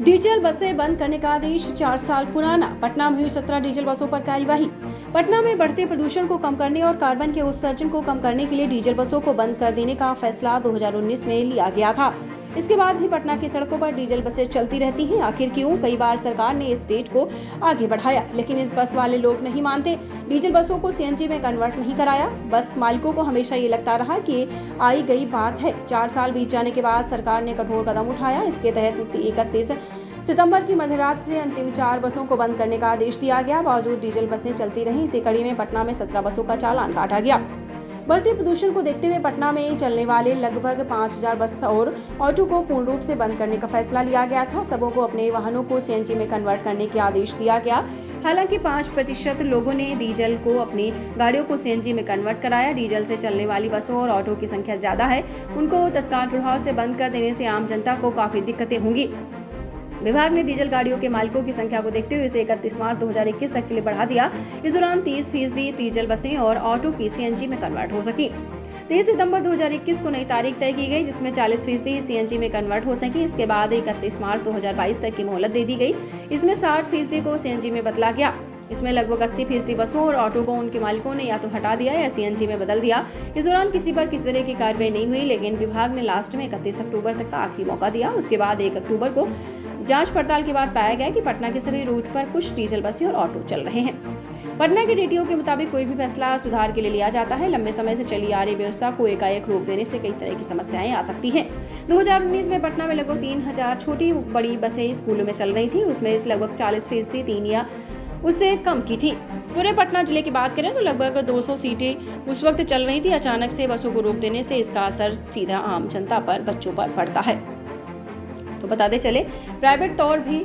Diesel बसें बंद करने का आदेश 4 साल पुराना। पटना में हुई 17 डीजल बसों पर कार्यवाही। पटना में बढ़ते प्रदूषण को कम करने और कार्बन के उत्सर्जन को कम करने के लिए डीजल बसों को बंद कर देने का फैसला 2019 में लिया गया था। इसके बाद भी पटना की सड़कों पर डीजल बसें चलती रहती हैं। आखिर क्यों? कई बार सरकार ने इस डेट को आगे बढ़ाया, लेकिन इस बस वाले लोग नहीं मानते। डीजल बसों को सीएनजी में कन्वर्ट नहीं कराया। बस मालिकों को हमेशा ये लगता रहा कि आई गई बात है। 4 साल बीत जाने के बाद सरकार ने कठोर कदम उठाया। इसके तहत 31 सितंबर की मध्यरात से अंतिम 4 बसों को बंद करने का आदेश दिया गया। बावजूद डीजल बसें चलती रहीं। इसी कड़ी में पटना में 17 बसों का चालान काटा गया। बढ़ते प्रदूषण को देखते हुए पटना में चलने वाले लगभग 5000 बस और ऑटो को पूर्ण रूप से बंद करने का फैसला लिया गया था। सबों को अपने वाहनों को सीएनजी में कन्वर्ट करने के आदेश दिया गया। हालांकि 5% लोगों ने डीजल को अपनी गाड़ियों को सीएनजी में कन्वर्ट कराया। डीजल से चलने वाली बसों और ऑटो की संख्या ज्यादा है। उनको तत्काल प्रभाव से बंद कर देने से आम जनता को काफी दिक्कतें होंगी। विभाग ने डीजल गाड़ियों के मालिकों की संख्या को देखते हुए इसे 31 मार्च 2021 तक के लिए बढ़ा दिया। इस दौरान 30% डीजल बसें और ऑटो की सीएनजी में कन्वर्ट हो सकी। 23 सितंबर 2021 को नई तारीख तय की गई, जिसमें 40% सीएनजी में कन्वर्ट हो सकी। इसके बाद 31 मार्च 2022 तक की मोहलत दे दी गई। इसमें 60% को सीएनजी में बदला गया। इसमें लगभग 80% बसों और ऑटो को उनके मालिकों ने या तो हटा दिया या सीएनजी में बदल दिया। इस दौरान किसी पर किसी तरह की कार्रवाई नहीं हुई, लेकिन विभाग ने लास्ट में 31 अक्टूबर तक का आखिरी मौका दिया। उसके बाद 1 अक्टूबर को जांच पड़ताल के बाद पाया गया कि पटना के सभी रूट पर कुछ डीजल बसें और ऑटो चल रहे हैं। पटना के डीटीओ के मुताबिक कोई भी फैसला सुधार के लिए लिया जाता है। लंबे समय से चली आ रही व्यवस्था को एकाएक रोक देने से कई तरह की समस्याएं आ सकती हैं। 2019 में पटना में लगभग 3000 छोटी बड़ी बसें स्कूलों में चल रही थी। उसमें लगभग 40% 3 या उससे कम की थी। पूरे पटना जिले की बात करें तो लगभग 200 सीटें उस वक्त चल रही थी। अचानक से बसों को रोक देने से इसका असर सीधा आम जनता पर, बच्चों पर पड़ता है। तो बताते चले, प्राइवेट तौर भी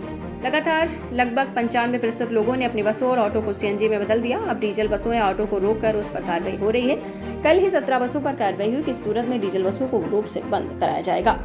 लगातार लगभग 95% लोगों ने अपनी बसों और ऑटो को सीएनजी में बदल दिया। अब डीजल बसों या ऑटो को रोककर उस पर कार्रवाई हो रही है। कल ही 17 बसों पर कार्रवाई हुई कि सूरत में डीजल बसों को रूप से बंद कराया जाएगा।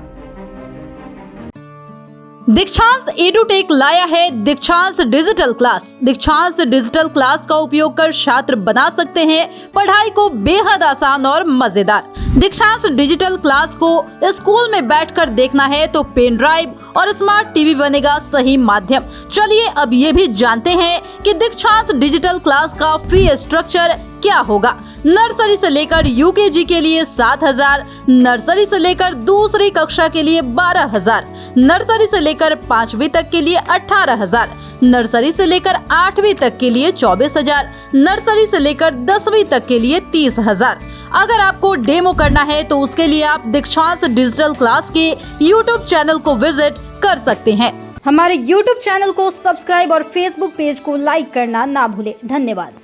दीक्षांत एडुटेक लाया है दीक्षांत डिजिटल क्लास। दीक्षांत डिजिटल क्लास का उपयोग कर छात्र बना सकते हैं पढ़ाई को बेहद आसान और मजेदार। दीक्षांत डिजिटल क्लास को स्कूल में बैठकर देखना है तो पेन ड्राइव और स्मार्ट टीवी बनेगा सही माध्यम। चलिए अब ये भी जानते हैं कि दीक्षांत डिजिटल क्लास का फी स्ट्रक्चर क्या होगा। नर्सरी से लेकर यूकेजी के लिए 7000, नर्सरी से लेकर दूसरी कक्षा के लिए 12000, नर्सरी से लेकर 5वीं तक के लिए 18000, नर्सरी से लेकर 8वीं तक के लिए 24000, नर्सरी से लेकर 10वीं तक के लिए 30000। अगर आपको डेमो करना है तो उसके लिए आप दीक्षांत डिजिटल क्लास के YouTube चैनल को विजिट कर सकते हैं। हमारे YouTube चैनल को सब्सक्राइब और Facebook पेज को लाइक करना ना भूलें। धन्यवाद।